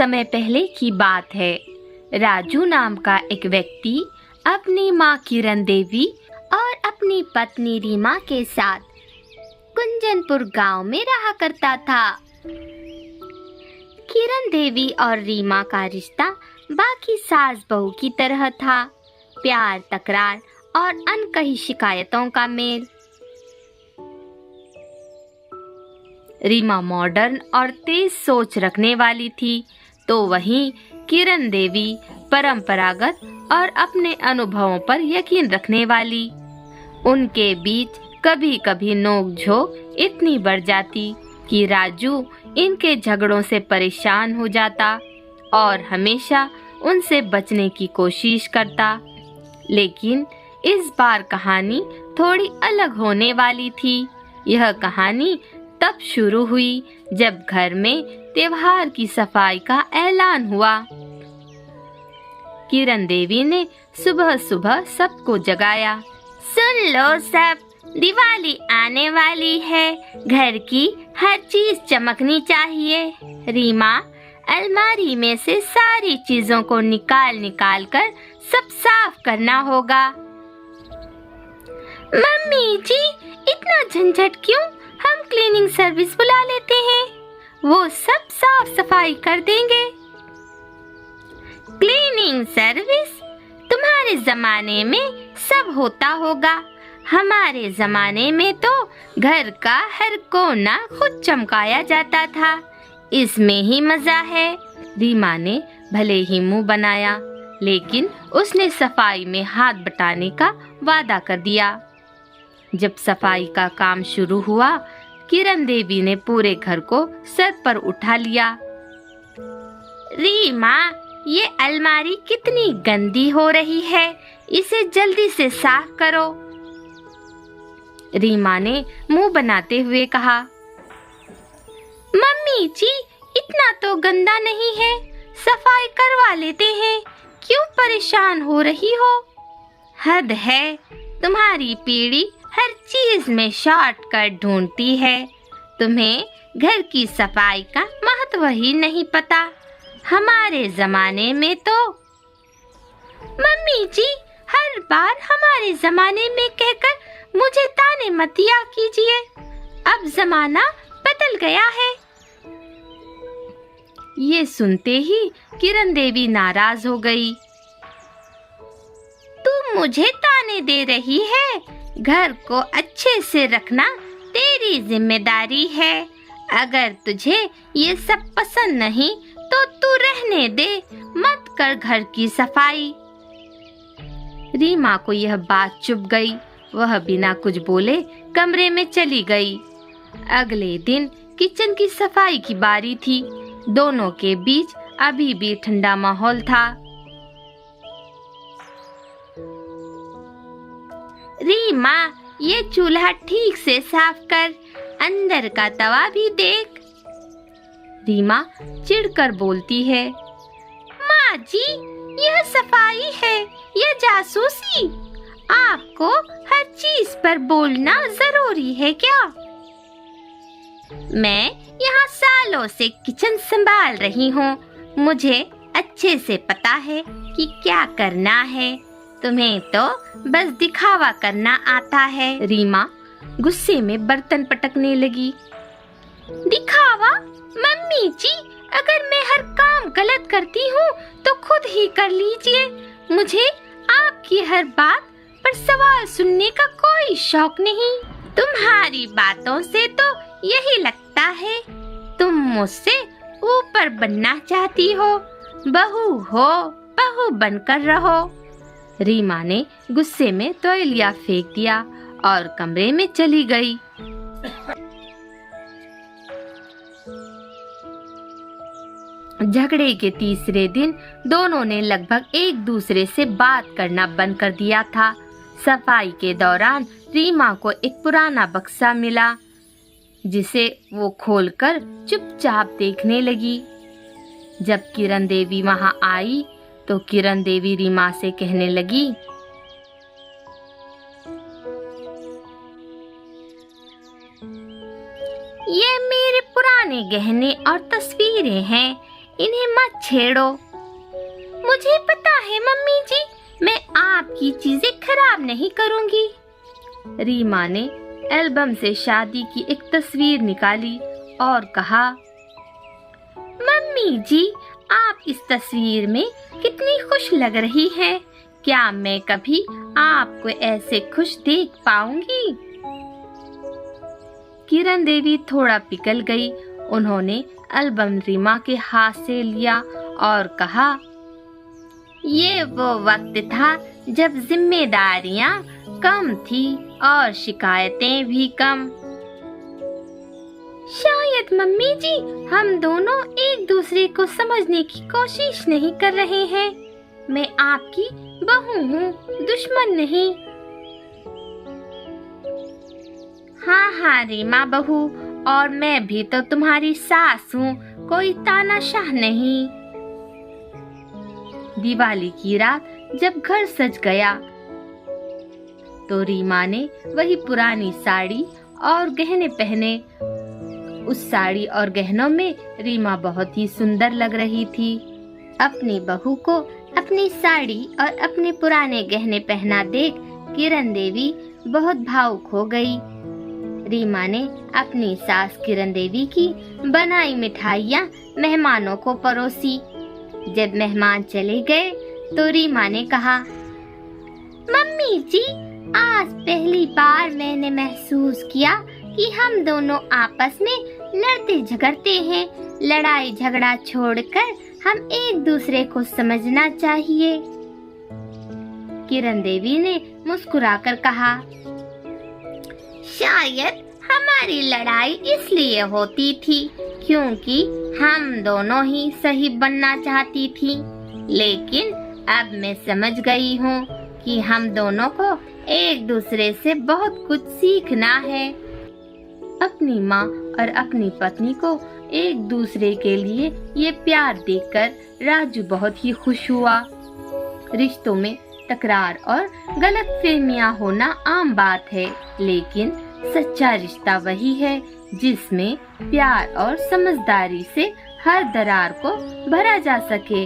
समय पहले की बात है। राजू नाम का एक व्यक्ति अपनी माँ किरण देवी और अपनी पत्नी रीमा के साथ कुंजनपुर गांव में रहा करता था। किरण देवी और रीमा का रिश्ता बाकी सास बहू की तरह था, प्यार, तकरार और अनकही शिकायतों का मेल। रीमा मॉडर्न और तेज सोच रखने वाली थी, तो वहीं किरण देवी परंपरागत और अपने अनुभवों पर यकीन रखने वाली। उनके बीच कभी कभी नोक-झोंक इतनी बढ़ जाती कि राजू इनके झगड़ों से परेशान हो जाता और हमेशा उनसे बचने की कोशिश करता। लेकिन इस बार कहानी थोड़ी अलग होने वाली थी। यह कहानी तब शुरू हुई जब घर में त्योहार की सफाई का ऐलान हुआ। किरण देवी ने सुबह सुबह सबको जगाया। सुन लो सब, दिवाली आने वाली है, घर की हर चीज चमकनी चाहिए। रीमा, अलमारी में से सारी चीजों को निकाल निकाल कर सब साफ करना होगा। मम्मी जी, इतना झंझट क्यों? हम क्लीनिंग सर्विस बुला लेते हैं, वो सब साफ सफाई कर देंगे। Cleaning service? तुम्हारे जमाने में सब होता होगा, हमारे जमाने में तो घर का हर कोना खुद चमकाया जाता था, इसमें ही मजा है। रीमा ने भले ही मुंह बनाया, लेकिन उसने सफाई में हाथ बटाने का वादा कर दिया। जब सफाई का काम शुरू हुआ, किरण देवी ने पूरे घर को सर पर उठा लिया। रीमा, ये अलमारी कितनी गंदी हो रही है, इसे जल्दी से साफ करो। रीमा ने मुंह बनाते हुए कहा। मम्मी जी, इतना तो गंदा नहीं है, सफाई करवा लेते हैं, क्यों परेशान हो रही हो? हद है, तुम्हारी पीढ़ी हर चीज में शॉर्टकट ढूंढती है। तुम्हें घर की सफाई का महत्व ही नहीं पता। हमारे जमाने में तो। मम्मी जी, हर बार हमारे जमाने में कहकर मुझे ताने मत दिया कीजिए, अब जमाना बदल गया है। ये सुनते ही किरण देवी नाराज हो गई। तू मुझे ताने दे रही है? घर को अच्छे से रखना तेरी जिम्मेदारी है। अगर तुझे ये सब पसंद नहीं तो तू रहने दे, मत कर घर की सफाई। रीमा को यह बात चुभ गई। वह बिना कुछ बोले कमरे में चली गई। अगले दिन किचन की सफाई की बारी थी। दोनों के बीच अभी भी ठंडा माहौल था। रीमा, ये चूल्हा ठीक से साफ कर, अंदर का तवा भी देख। रीमा चिढ़कर बोलती है। माँ जी, यह सफाई है या जासूसी? आपको हर चीज पर बोलना जरूरी है क्या? मैं यहाँ सालों से किचन संभाल रही हूँ, मुझे अच्छे से पता है कि क्या करना है। तुम्हें तो बस दिखावा करना आता है। रीमा गुस्से में बर्तन पटकने लगी। दिखावा? मम्मी जी, अगर मैं हर काम गलत करती हूँ तो खुद ही कर लीजिए। मुझे आपकी हर बात पर सवाल सुनने का कोई शौक नहीं। तुम्हारी बातों से तो यही लगता है तुम मुझसे ऊपर बनना चाहती हो। बहू हो, बहू बनकर रहो। रीमा ने गुस्से में तौलिया फेंक दिया और कमरे में चली गई। झगड़े के तीसरे दिन दोनों ने लगभग एक दूसरे से बात करना बंद कर दिया था। सफाई के दौरान रीमा को एक पुराना बक्सा मिला, जिसे वो खोलकर चुपचाप देखने लगी। जब किरण देवी वहां आई तो किरण देवी रीमा से कहने लगी। ये मेरे पुराने गहने और तस्वीरें हैं, इन्हें मत छेड़ो। मुझे पता है मम्मी जी, मैं आपकी चीजें खराब नहीं करूंगी। रीमा ने एल्बम से शादी की एक तस्वीर निकाली और कहा, मम्मी जी, आप इस तस्वीर में कितनी खुश लग रही हैं। क्या मैं कभी आपको ऐसे खुश देख पाऊंगी? किरण देवी थोड़ा पिघल गई। उन्होंने एल्बम रीमा के हाथ से लिया और कहा, ये वो वक्त था जब जिम्मेदारियां कम थी और शिकायतें भी कम। शायद मम्मी जी हम दोनों एक दूसरे को समझने की कोशिश नहीं कर रहे हैं। मैं आपकी बहू हूँ, दुश्मन नहीं। हाँ रीमा बहू, और मैं भी तो तुम्हारी सास हूँ, कोई तानाशाह नहीं। दिवाली की रात जब घर सज गया तो रीमा ने वही पुरानी साड़ी और गहने पहने। उस साड़ी और गहनों में रीमा बहुत ही सुंदर लग रही थी। अपनी बहू को अपनी साड़ी और अपने पुराने गहने पहना देख किरण देवी बहुत भावुक हो गई। रीमा ने अपनी सास किरण देवी की बनाई मिठाइयाँ मेहमानों को परोसी। जब मेहमान चले गए तो रीमा ने कहा, मम्मी जी, आज पहली बार मैंने महसूस किया कि हम दोनों आपस में लड़ते झगड़ते हैं। लड़ाई झगड़ा छोड़कर हम एक दूसरे को समझना चाहिए। किरण देवी ने मुस्कुराकर कहा, शायद हमारी लड़ाई इसलिए होती थी क्योंकि हम दोनों ही सही बनना चाहती थी, लेकिन अब मैं समझ गई हूँ कि हम दोनों को एक दूसरे से बहुत कुछ सीखना है। अपनी माँ और अपनी पत्नी को एक दूसरे के लिए ये प्यार देखकर राजू बहुत ही खुश हुआ। रिश्तों में तकरार और गलतफहमियां होना आम बात है, लेकिन सच्चा रिश्ता वही है जिसमें प्यार और समझदारी से हर दरार को भरा जा सके।